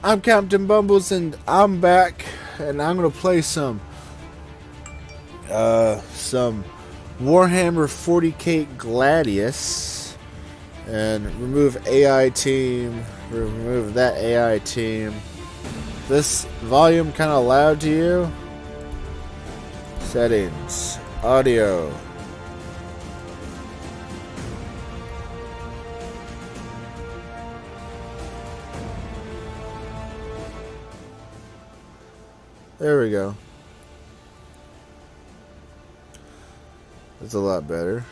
I'm Captain Bumbles, and I'm back, and I'm gonna play some Warhammer 40k Gladius, and remove AI team. Remove that AI team. This volume kind of loud to you? Settings, audio. There we go. That's a lot better.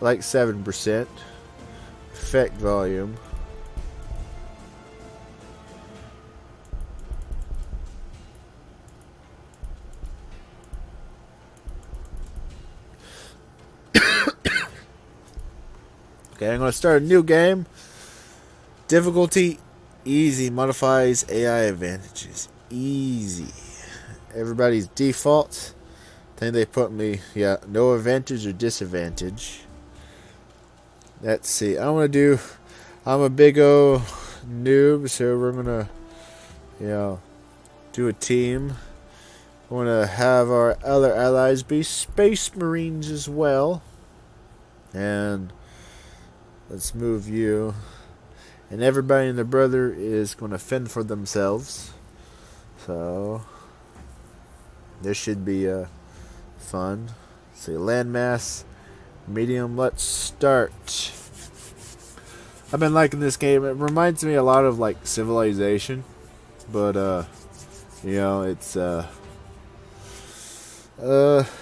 Like 7%. Effect volume. Okay, I'm going to start a new game. Difficulty, easy. Modifies AI advantages. Easy. Everybody's default. I think they put me, no advantage or disadvantage. Let's see. I'm a big O noob, so we're going to, do a team. I want to have our other allies be Space Marines as well. And let's move you. And everybody and their brother is going to fend for themselves. So this should be fun. Let's see, landmass, medium. Let's start. I've been liking this game. It reminds me a lot of like Civilization, but it's well,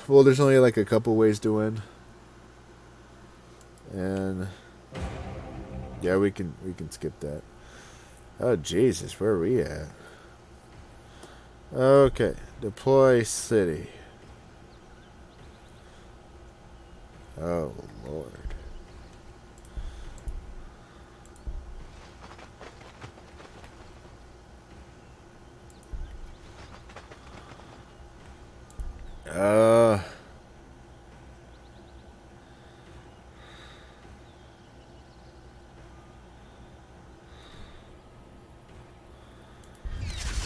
there's only like a couple ways to win, and yeah, we can skip that. Oh Jesus, where are we at? Okay, deploy city. Oh Lord.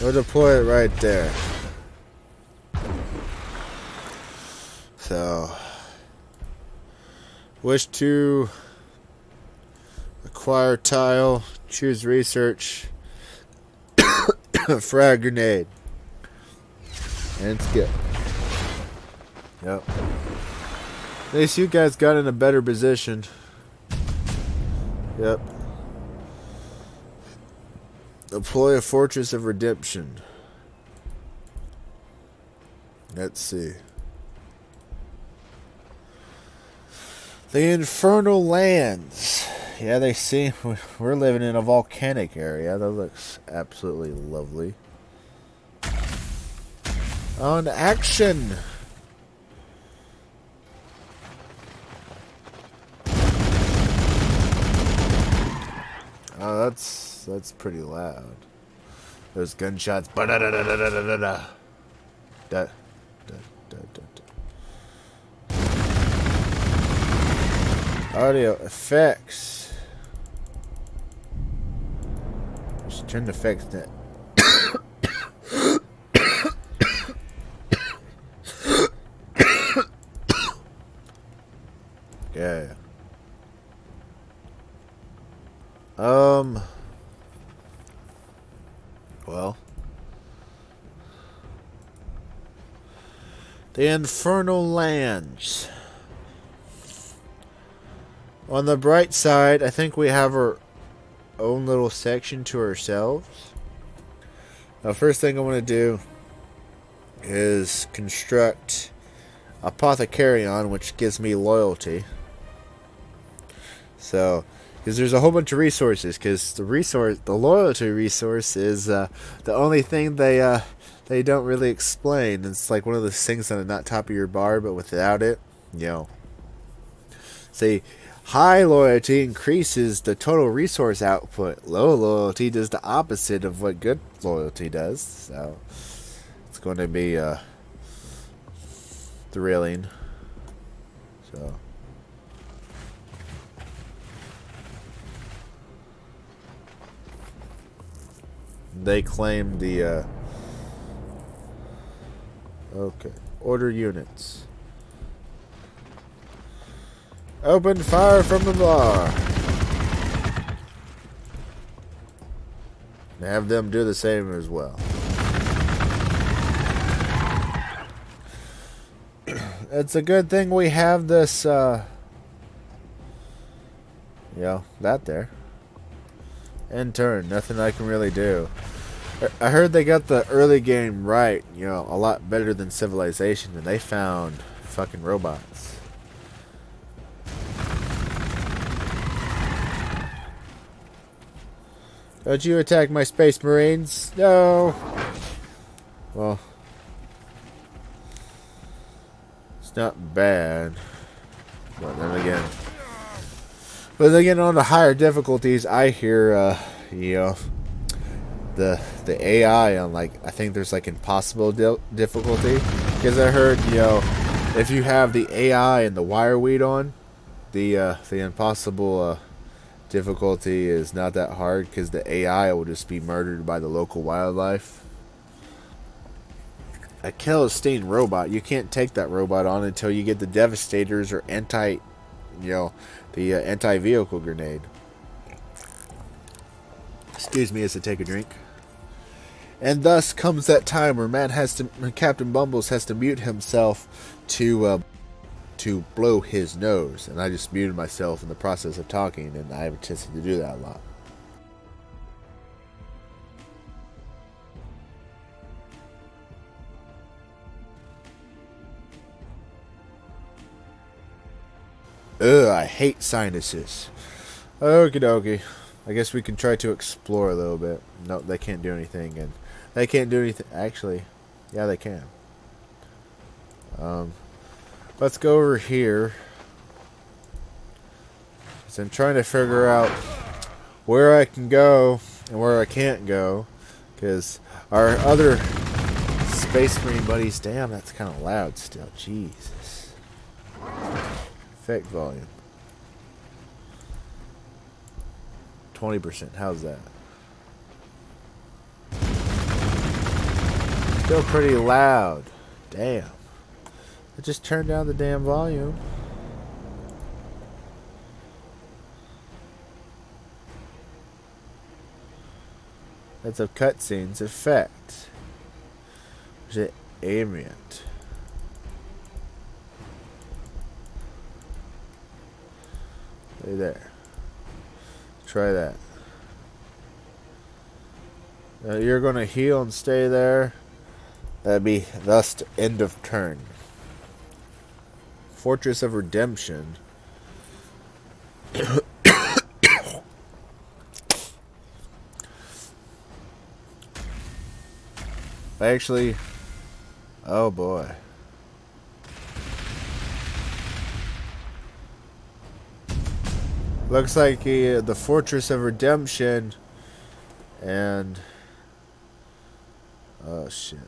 We'll deploy it right there. So, wish to acquire tile, choose research, frag grenade, and skip. Yep. At least you guys got in a better position. Yep. Deploy a Fortress of Redemption. Let's see. The Infernal Lands. Yeah, they seem... We're living in a volcanic area. That looks absolutely lovely. On action! Oh, that's pretty loud. Those gunshots. Audio effects. Just turn the effects down. Yeah. Well. The Infernal Lands. On the bright side, I think we have our own little section to ourselves. Now, first thing I want to do is construct Apothecarion, which gives me loyalty. So, because there's a whole bunch of resources, because the loyalty resource is the only thing they don't really explain. It's like one of those things on the top of your bar, but without it, See, high loyalty increases the total resource output. Low loyalty does the opposite of what good loyalty does. So, it's going to be thrilling. So, they claim the okay. Order units. Open fire from the bar. And have them do the same as well. It's a good thing we have this, that there. End turn. Nothing I can really do. I heard they got the early game right, a lot better than Civilization, and they found fucking robots. Don't you attack my Space Marines? No! Well, it's not bad. But then again, on the higher difficulties, I hear, the AI on, I think there's, impossible difficulty. Because I heard, if you have the AI and the wireweed on, the impossible, difficulty is not that hard because the AI will just be murdered by the local wildlife. A Celestine robot, you can't take that robot on until you get the Devastators or the anti-vehicle grenade. Excuse me as I take a drink. And thus comes that time where Captain Bumbles has to mute himself to blow his nose, and I just muted myself in the process of talking, and I have a tendency to do that a lot. Ugh, I hate sinuses. Okie dokie. I guess we can try to explore a little bit. No, they can't do anything, and they can't do anything. Actually, yeah, they can. Let's go over here. So I'm trying to figure out where I can go and where I can't go. Because our other Space Marine buddies... Damn, that's kind of loud still. Jesus. Effect volume. 20%. How's that? Still pretty loud. Damn. I just turned down the damn volume. That's a cutscenes effect. Is it ambient? Stay there. Try that. Now you're gonna heal and stay there. That'd be thus end of turn. Fortress of Redemption. Actually, oh boy. Looks like the Fortress of Redemption and oh shit.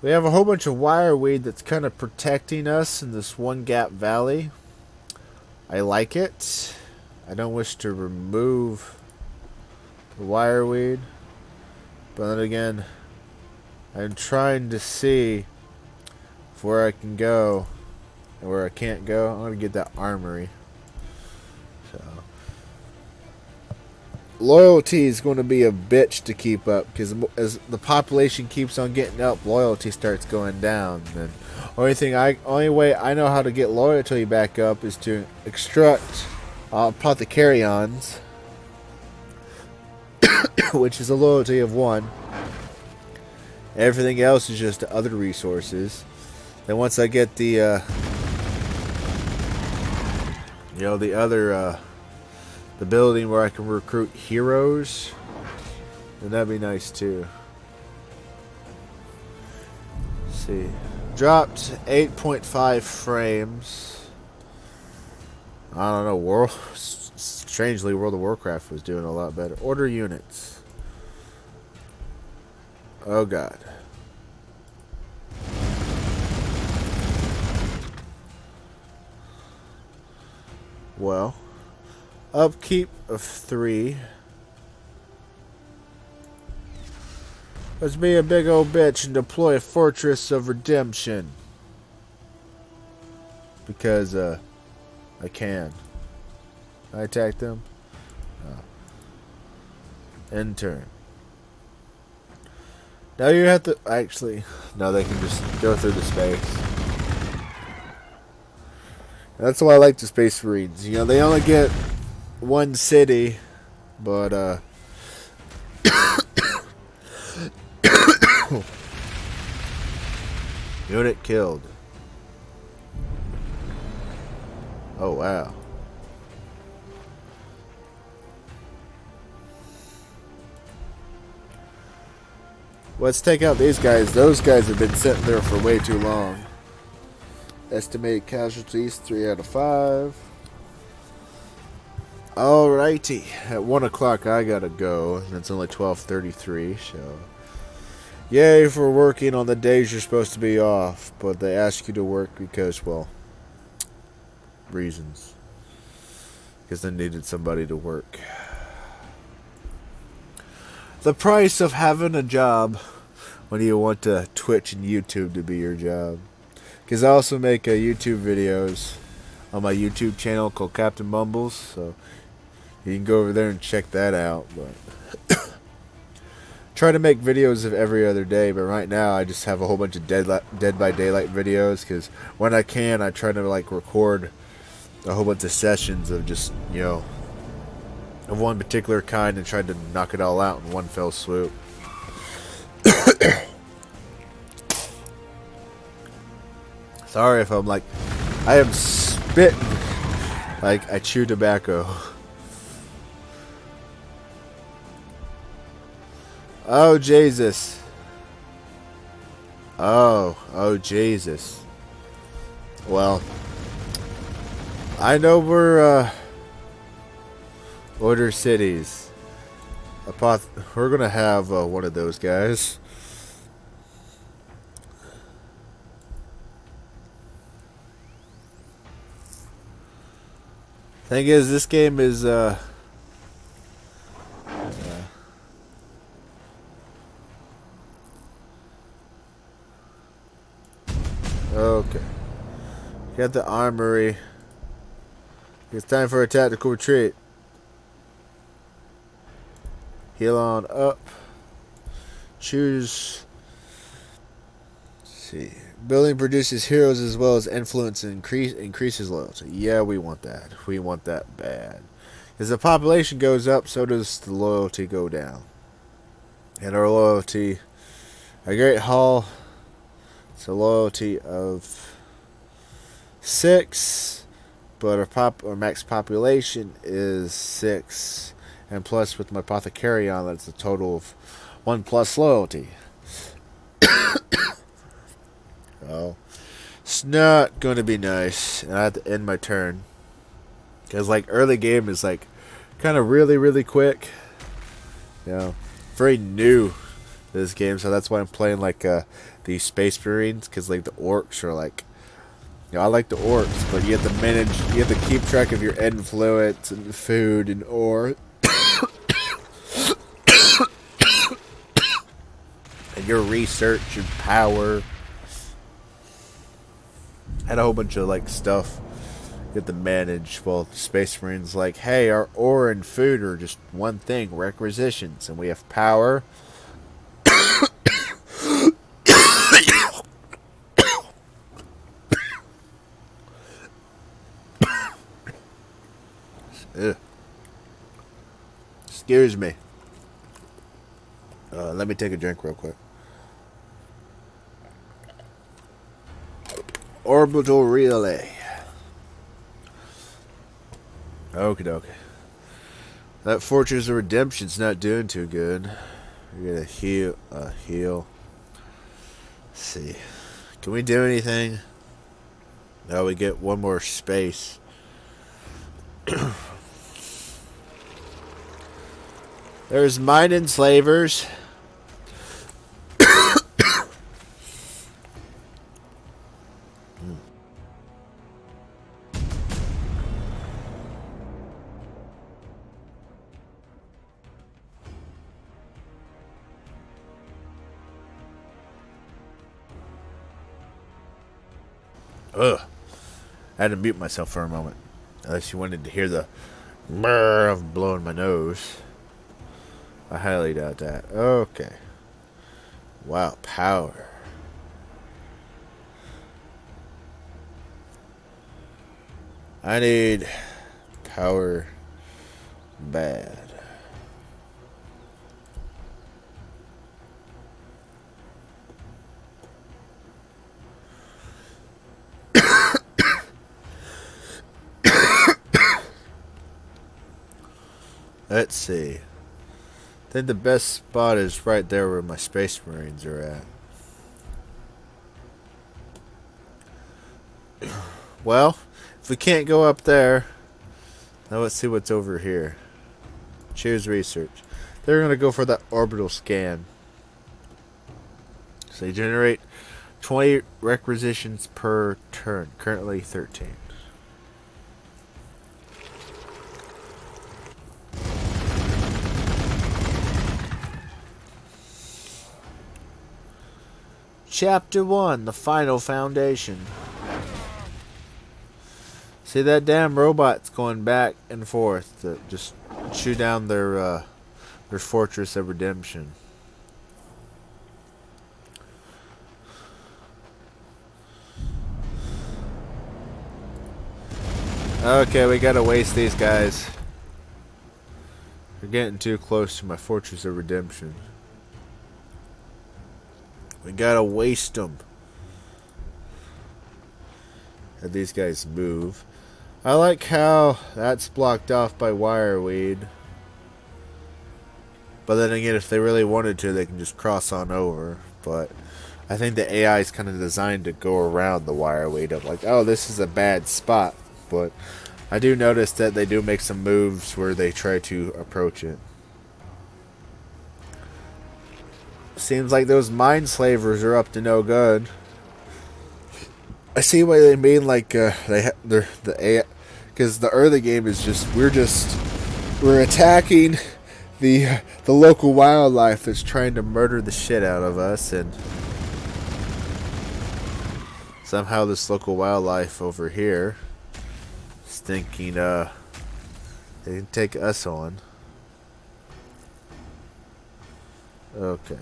We have a whole bunch of wireweed that's kind of protecting us in this one gap valley. I like it. I don't wish to remove the wireweed. But then again, I'm trying to see where I can go and where I can't go. I'm going to get that armory. So loyalty is going to be a bitch to keep up because as the population keeps on getting up, loyalty starts going down. And only way I know how to get loyalty back up is to extract apothecarions, which is a loyalty of 1. Everything else is just other resources. Then once I get the the building where I can recruit heroes, then that'd be nice too. Let's see. Dropped 8.5 frames. I don't know. Strangely, World of Warcraft was doing a lot better. Order units. Oh god. Well, upkeep of 3. Let's be a big old bitch and deploy a Fortress of Redemption. Because, I can. I attack them? End turn. Now you have to... Actually, no, they can just go through the space. That's why I like the Space Marines. You know, they only get one city, but, unit killed. Oh, wow. Let's take out these guys. Those guys have been sitting there for way too long. Estimated casualties, 3 out of 5. Alrighty. At 1 o'clock I gotta go. And it's only 12:33, so... Yay for working on the days you're supposed to be off. But they ask you to work because, well... reasons. Because they needed somebody to work. The price of having a job when you want Twitch and YouTube to be your job. Because I also make YouTube videos on my YouTube channel called Captain Bumbles. So you can go over there and check that out. But try to make videos of every other day. But right now I just have a whole bunch of Dead by Daylight videos. Because when I can, I try to like record a whole bunch of sessions of just, you know, of one particular kind and tried to knock it all out in one fell swoop. Sorry if I'm like, I am spitting like I chew tobacco. Oh Jesus. Oh Jesus. Well, I know we're Order cities. We're gonna have one of those guys. Thing is, this game is okay. Got the armory. It's time for a tactical retreat. Heal on up. Choose. Let's see. Building produces heroes as well as influence and increases loyalty. Yeah, we want that. We want that bad. As the population goes up, so does the loyalty go down. And our loyalty, a great hall, it's a loyalty of 6, but our max population is 6. And plus, with my apothecary on, that's a total of 1+ loyalty. Oh, it's not going to be nice. And I have to end my turn. Because, like, early game is, like, kind of really, really quick. You know, very new to this game. So that's why I'm playing, like, these Space Marines. Because, like, the orcs are, like... You know, I like the orcs, but you have to manage... You have to keep track of your influence and food and ore. And your research and power. Had a whole bunch of like stuff you have to manage. Well, Space Marines like, hey, our ore and food are just one thing, requisitions, and we have power. Excuse me. Let me take a drink real quick. Orbital relay. Okie dokie. That Fortress of Redemption's not doing too good. We're gonna heal. Heal. Let's see. Can we do anything? No, we get one more space. There's mine enslavers. Ugh. I had to mute myself for a moment. Unless you wanted to hear the brrr of blowing my nose. I highly doubt that. Okay. Wow, power. I need power bad. Let's see. I think the best spot is right there where my Space Marines are at. Well, if we can't go up there, now let's see what's over here. Choose research. They're going to go for that orbital scan. So they generate 20 requisitions per turn. Currently 13. Chapter 1, the final foundation. See that damn robot's going back and forth to just shoot down their fortress of redemption. Okay, we gotta waste these guys. We're getting too close to my fortress of redemption. We gotta waste them. And these guys move. I like how that's blocked off by wireweed. But then again, if they really wanted to, they can just cross on over. But I think the AI is kind of designed to go around the wireweed. I'm like, oh, this is a bad spot. But I do notice that they do make some moves where they try to approach it. Seems like those mind slavers are up to no good. I see why they mean like they're the AI, because the early game is just we're attacking the local wildlife that's trying to murder the shit out of us, and somehow this local wildlife over here is thinking they can take us on. Okay.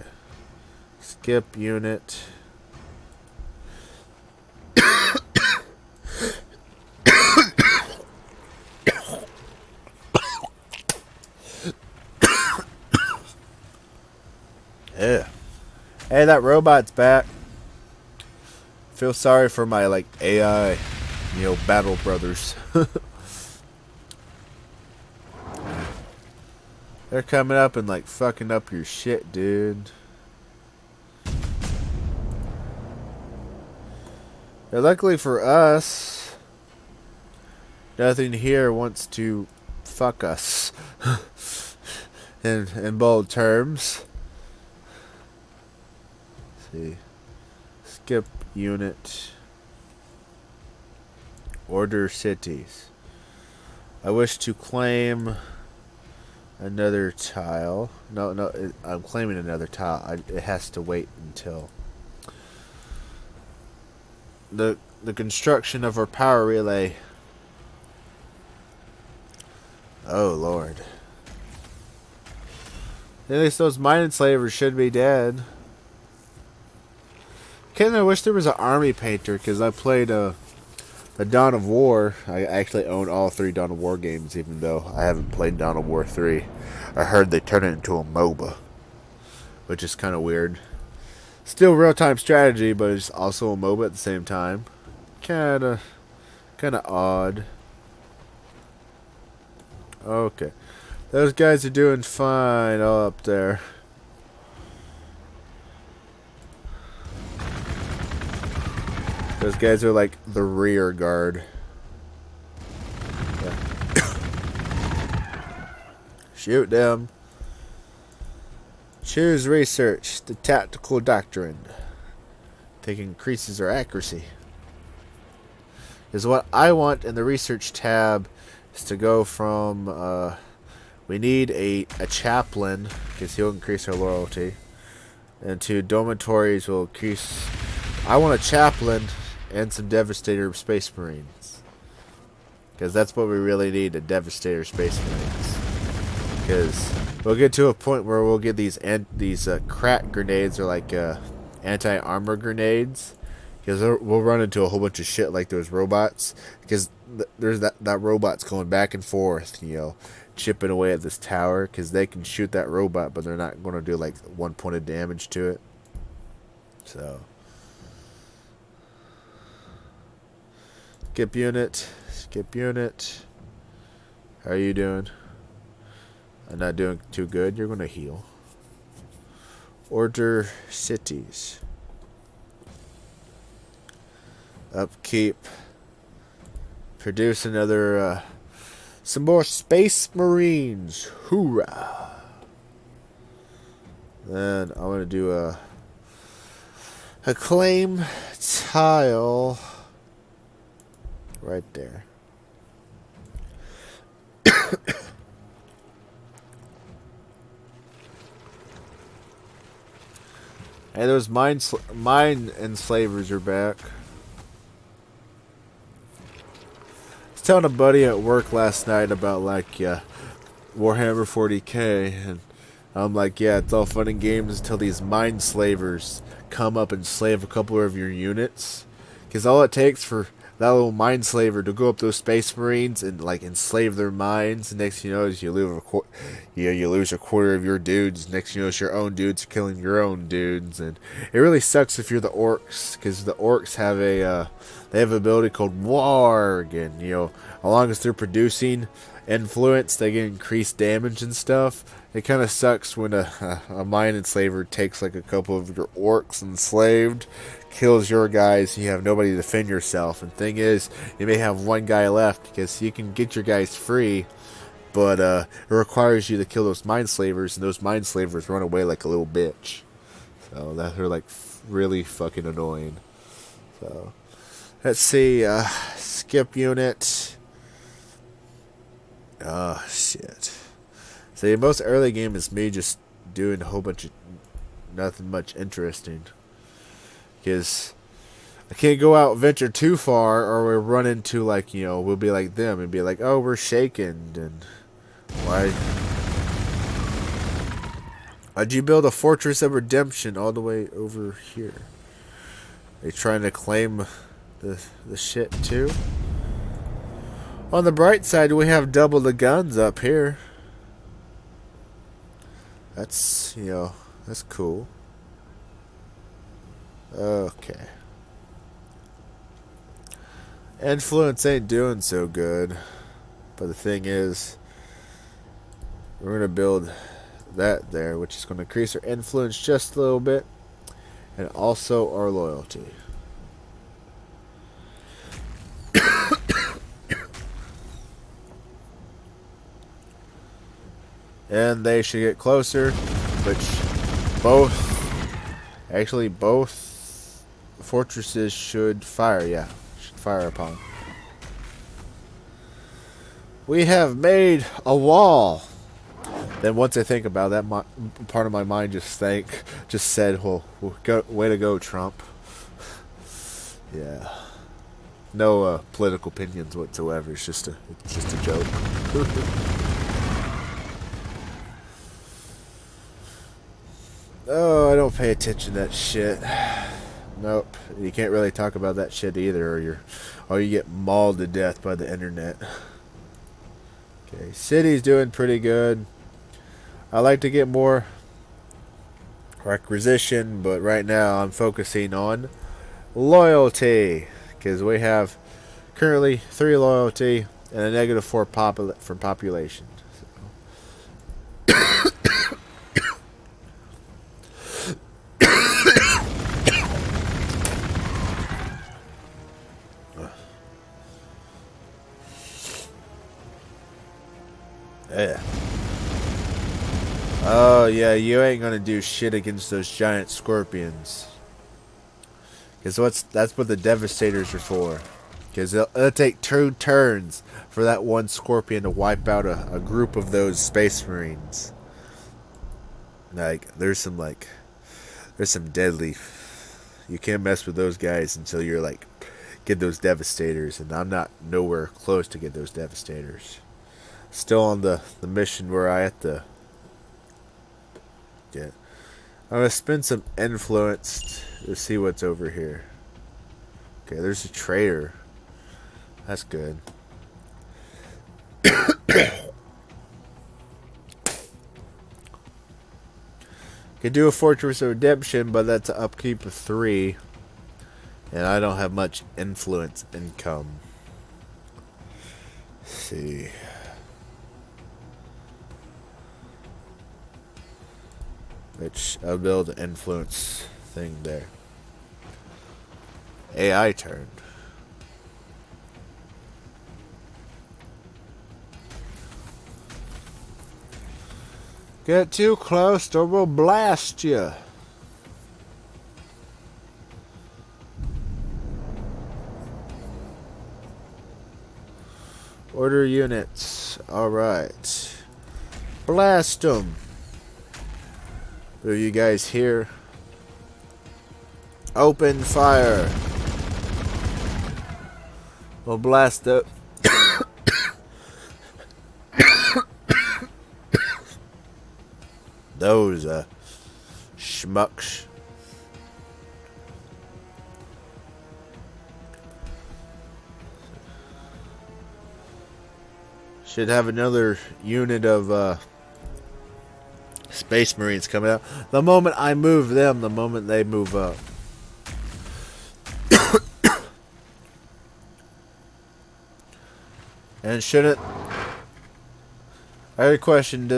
Skip unit. Yeah. Hey, that robot's back. Feel sorry for my AI, battle brothers. They're coming up and fucking up your shit, dude. And luckily for us, nothing here wants to fuck us. in bold terms. Let's see. Skip unit. Order cities. I wish to claim another tile. No, I'm claiming another tile. It has to wait until the construction of our power relay. Oh Lord. At least those mine enslavers should be dead. I wish there was an army painter, because I played the Dawn of War. I actually own all 3 Dawn of War games, even though I haven't played Dawn of War 3. I heard they turned it into a MOBA, which is kind of weird. Still real-time strategy, but it's also a MOBA at the same time. Kind of odd. Okay. Those guys are doing fine all up there. Those guys are like the rear guard. Yeah. Shoot them. Choose research, the tactical doctrine. I think increases our accuracy. Is what I want in the research tab is to go from we need a chaplain, because he'll increase our loyalty. And to dormitories will increase. I want a chaplain and some Devastator Space Marines. Because that's what we really need, a Devastator Space Marines. Because we'll get to a point where we'll get these crack grenades, or like anti-armor grenades. Because we'll run into a whole bunch of shit like those robots. Because there's that robot's going back and forth, chipping away at this tower. Because they can shoot that robot, but they're not going to do like 1 point of damage to it. So, skip unit. How are you doing? I'm not doing too good. You're going to heal. Order cities. Upkeep. Produce another, some more Space Marines. Hoorah! Then I want to do a claim tile right there. Hey, those mine enslavers are back. I was telling a buddy at work last night about Warhammer 40k, and I'm like, yeah, it's all fun and games until these mine slavers come up and slave a couple of your units. Because all it takes for that little mine slaver to go up those Space Marines and like enslave their mines, and next you know is you lose a quarter of your dudes. Next you know is your own dudes are killing your own dudes, and it really sucks if you're the orcs, because the orcs have they have an ability called Warg, and as long as they're producing influence, they get increased damage and stuff. It kind of sucks when a mine enslaver takes like a couple of your orcs enslaved, kills your guys, and you have nobody to defend yourself. And thing is, you may have one guy left because you can get your guys free, but it requires you to kill those mine slavers, and those mine slavers run away like a little bitch. So they're like really fucking annoying. So let's see, skip unit. Oh shit. So the most early game is me just doing a whole bunch of nothing much interesting. Because I can't go out venture too far, or we'll run into we'll be like them and be like, oh, we're shaken. And why'd you build a Fortress of Redemption all the way over here? Are they trying to claim the shit too? On the bright side, we have double the guns up here. That's, that's cool. Okay. Influence ain't doing so good. But the thing is, we're going to build that there, which is going to increase our influence just a little bit. And also our loyalty. And they should get closer, which both fortresses should fire, should fire upon. We have made a wall. Then once I think about that, part of my mind just said, well way to go, Trump. Yeah. No political opinions whatsoever. It's just a joke. Oh, I don't pay attention to that shit. Nope. You can't really talk about that shit either, or you get mauled to death by the internet. Okay, city's doing pretty good. I like to get more requisition, but right now I'm focusing on loyalty, because we have currently 3 loyalty and a -4 from population. Yeah. Oh yeah, you ain't gonna do shit against those giant scorpions. Because that's what the Devastators are for. Because it'll take 2 turns for that one scorpion to wipe out a group of those Space Marines. There's some deadly. You can't mess with those guys until you're get those devastators, and I'm not nowhere close to get those devastators. Still on the mission where I have to get. I'm gonna spend some influence to see what's over here. Okay, there's a trader. That's good. Could do a Fortress of Redemption, but that's an upkeep of 3. And I don't have much influence income. Let's see. Which I'll build an influence thing there. AI turn. Get too close or we'll blast you. Order units. Alright. Blast them. Are you guys here? Open fire. We'll blast up. Those schmucks. Should have another unit of Space Marines coming out. The moment I move them, the moment they move up. And shouldn't... I had a question.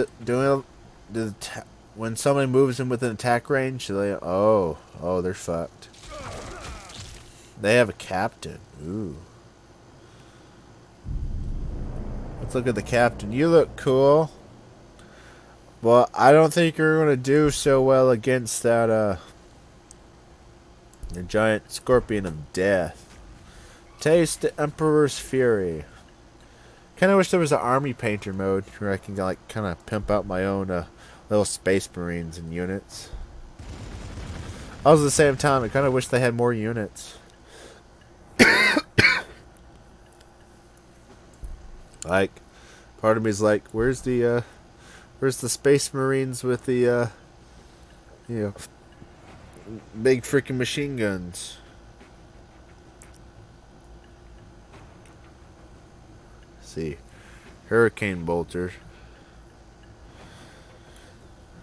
When somebody moves in within attack range, do they... Oh, they're fucked. They have a captain. Ooh. Let's look at the captain. You look cool. Well, I don't think you're going to do so well against that, the giant scorpion of death. Taste the Emperor's Fury. Kind of wish there was an army painter mode where I can, like, kind of pimp out my own, little Space Marines and units. Also, at the same time, I kind of wish they had more units. Like, part of me is like, where's the Space Marines with the, big freaking machine guns? Let's see. Hurricane Bolter.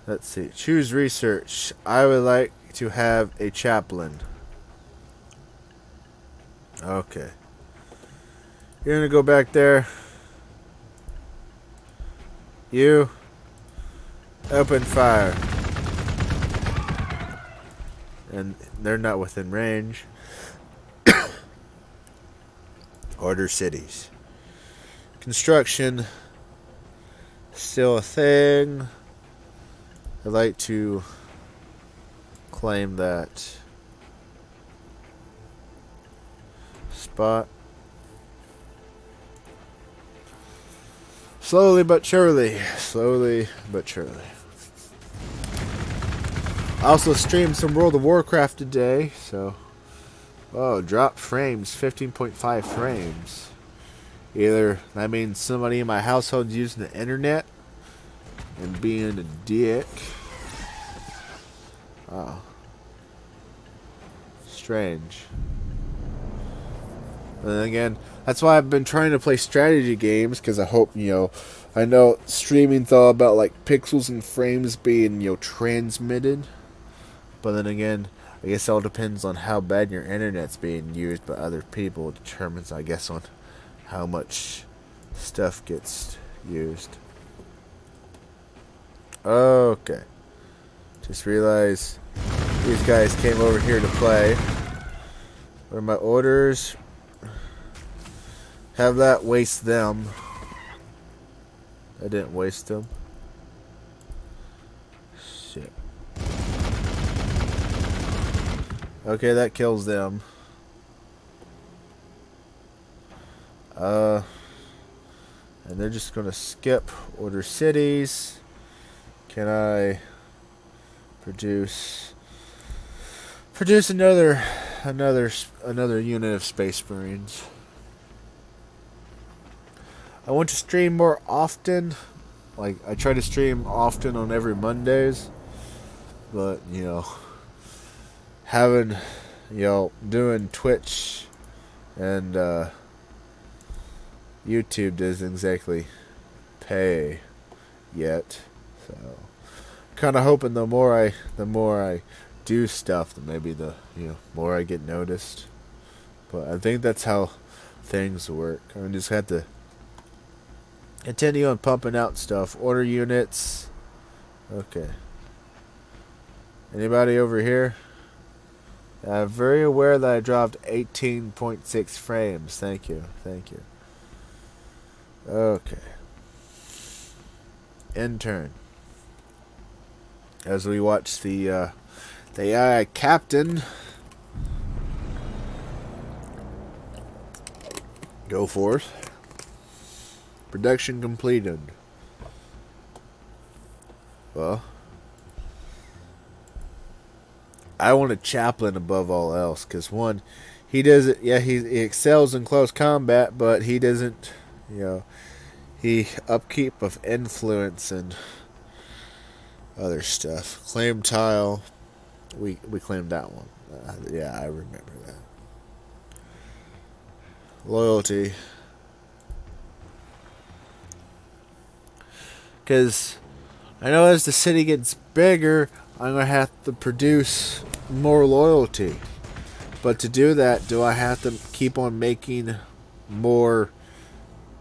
Let's see. Choose research. I would like to have a chaplain. Okay. You're gonna go back there. You open fire. And they're not within range. Order cities. Construction. Still a thing. I'd like to claim that spot. Slowly but surely. Slowly but surely. I also streamed some World of Warcraft today, so... Oh, drop frames, 15.5 frames. Either that means somebody in my household using the internet and being a dick. Oh. Strange. And then again, that's why I've been trying to play strategy games, because I hope, I know streaming's all about, like, pixels and frames being, transmitted. But then again, I guess it all depends on how bad your internet's being used by other people. It determines, I guess, on how much stuff gets used. Okay. Just realized these guys came over here to play. What are my orders? Have that waste them. I didn't waste them. Shit. Okay, that kills them. And they're just gonna skip order cities. Can I produce another another unit of Space Marines. I want to stream more often. Like, I try to stream often on every Mondays. But, having, doing Twitch and YouTube doesn't exactly pay yet. So, kind of hoping the more I do stuff, then maybe the more I get noticed. But I think that's how things work. I just have to continue on pumping out stuff. Order units. Okay. Anybody over here? I'm very aware that I dropped 18.6 frames. Thank you. Okay. Intern. As we watch the AI captain go forth. Production completed. Well, I want a chaplain above all else, because one, he doesn't. Yeah, he excels in close combat, but he doesn't. He upkeep of influence and other stuff. Claim tile. We claimed that one. Yeah, I remember that. Loyalty. Because I know as the city gets bigger, I'm going to have to produce more loyalty. But to do that, do I have to keep on making more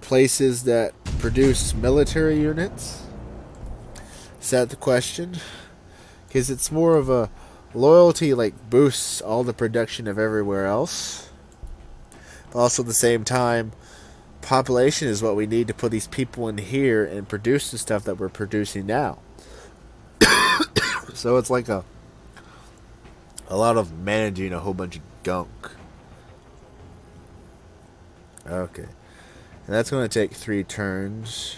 places that produce military units? Is that the question? Because it's more of a loyalty, like, boosts all the production of everywhere else. Also, at the same time, population is what we need to put these people in here and produce the stuff that we're producing now. So it's like a lot of managing a whole bunch of gunk. Okay. And that's going to take 3 turns.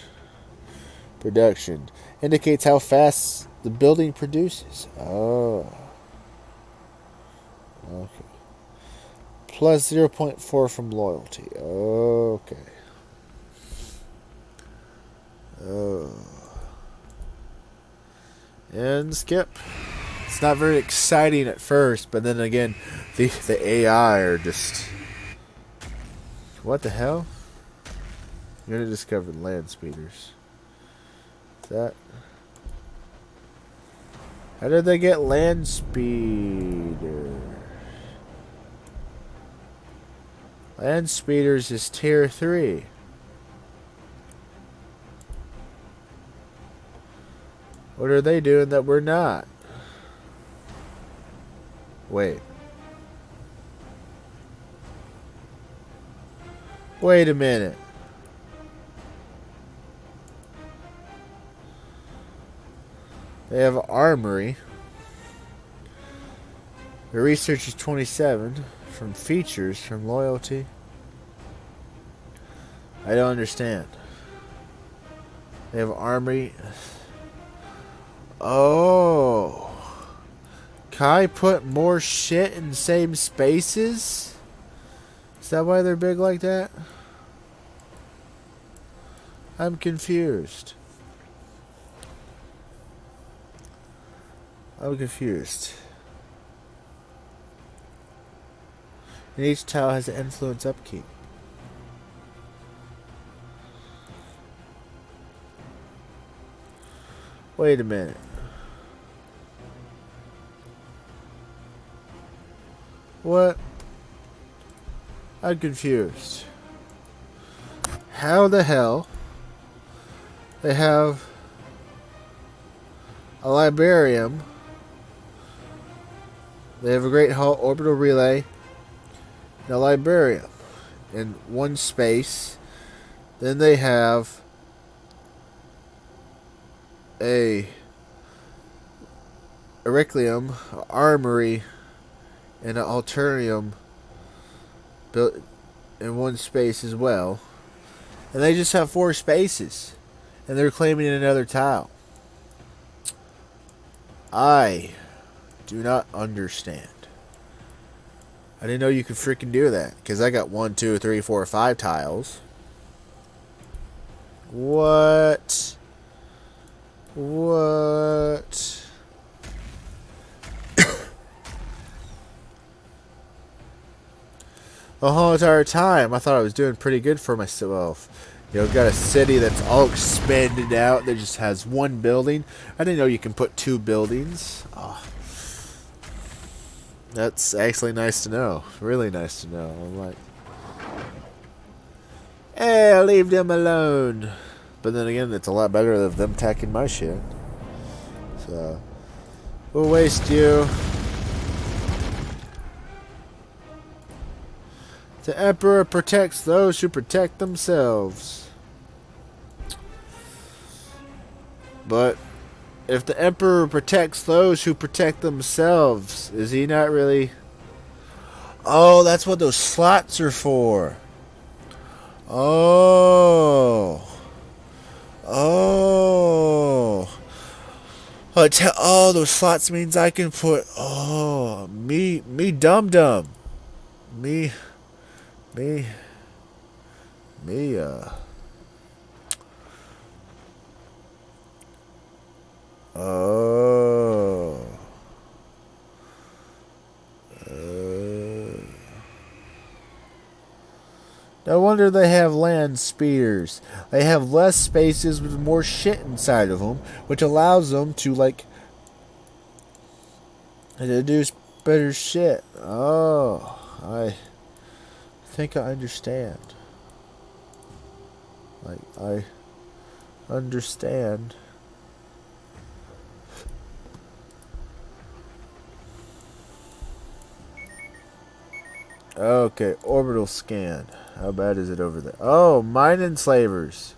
Production. Indicates how fast the building produces. Oh. Okay. Plus 0.4 from loyalty. Okay. Oh. And skip. It's not very exciting at first, but then again, the AI are just... What the hell? You're going to discover land speeders. Is that... How did they get land speeders? Land speeders is tier 3. What are they doing that we're not? Wait. Wait a minute. They have an armory. Their research is 27. From features, from loyalty. I don't understand. They have an armory. Oh. Kai put more shit in the same spaces? Is that why they're big like that? I'm confused. I'm confused. And each tile has an influence upkeep. Wait a minute. What? I'm confused. How the hell they have a Liberium? They have a Great Hall orbital relay. The Liberium in one space. Then they have a Ericlium, armory, and an Alternarium built in one space as well. And they just have 4 spaces. And they're claiming another tile. I do not understand. I didn't know you could freaking do that. Because I got 1, 2, 3, 4, 5 tiles. What? What? The whole entire time, I thought I was doing pretty good for myself. You know, got a city that's all expanded out that just has one building. I didn't know you can put 2 buildings. Oh, that's actually nice to know. Really nice to know. I'm like, hey, leave them alone. But then again, it's a lot better than them attacking my shit. So, we'll waste you. The Emperor protects those who protect themselves. But if the Emperor protects those who protect themselves, is he not really... Oh, that's what those slots are for. Oh. Oh. Oh, those slots means I can put... Oh, me dum-dum. Me, oh. No wonder they have land speeders. They have less spaces with more shit inside of them, which allows them to, like, do better shit. Oh, I think I understand. Like, I understand. Okay, orbital scan. How bad is it over there? Oh, mine enslavers.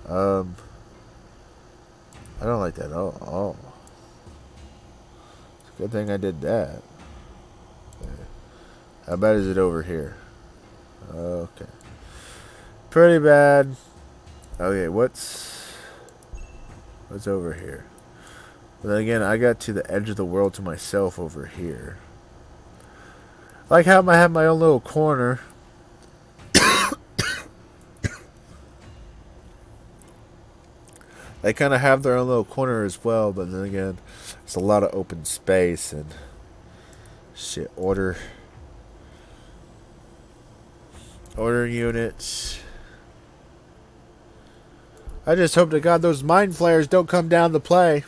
I don't like that. Oh. It's a good thing I did that. Okay. How bad is it over here? Okay. Pretty bad. Okay, what's over here? But then again, I got to the edge of the world to myself over here. Like how I have my own little corner. They kind of have their own little corner as well, but then again, it's a lot of open space and shit. Order units. I just hope to God those mind flayers don't come down to play.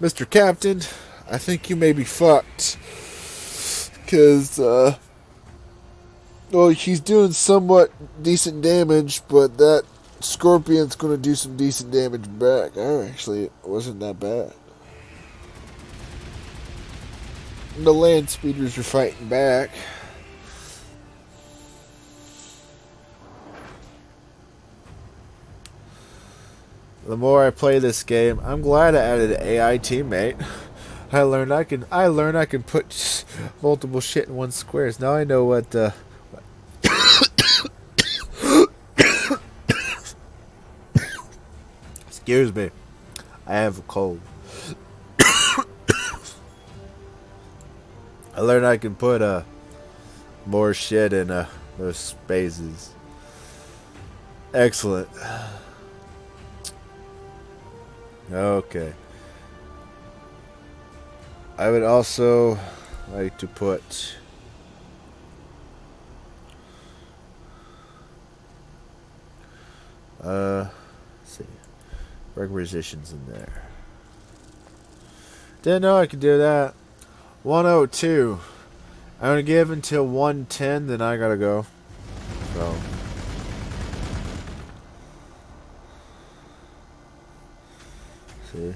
Mr. Captain, I think you may be fucked. Because, well, he's doing somewhat decent damage, but that Scorpion's going to do some decent damage back. Oh, actually, it wasn't that bad. The land speeders are fighting back. The more I play this game, I'm glad I added an AI teammate. I learned I can put multiple shit in one squares. Now I know what excuse me. I have a cold. I learned I can put more shit in those spaces. Excellent. Okay. I would also like to put let's see, requisitions in there. Didn't know I could do that. 102. I'm gonna give until 110, then I gotta go. So see.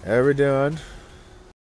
How we doing?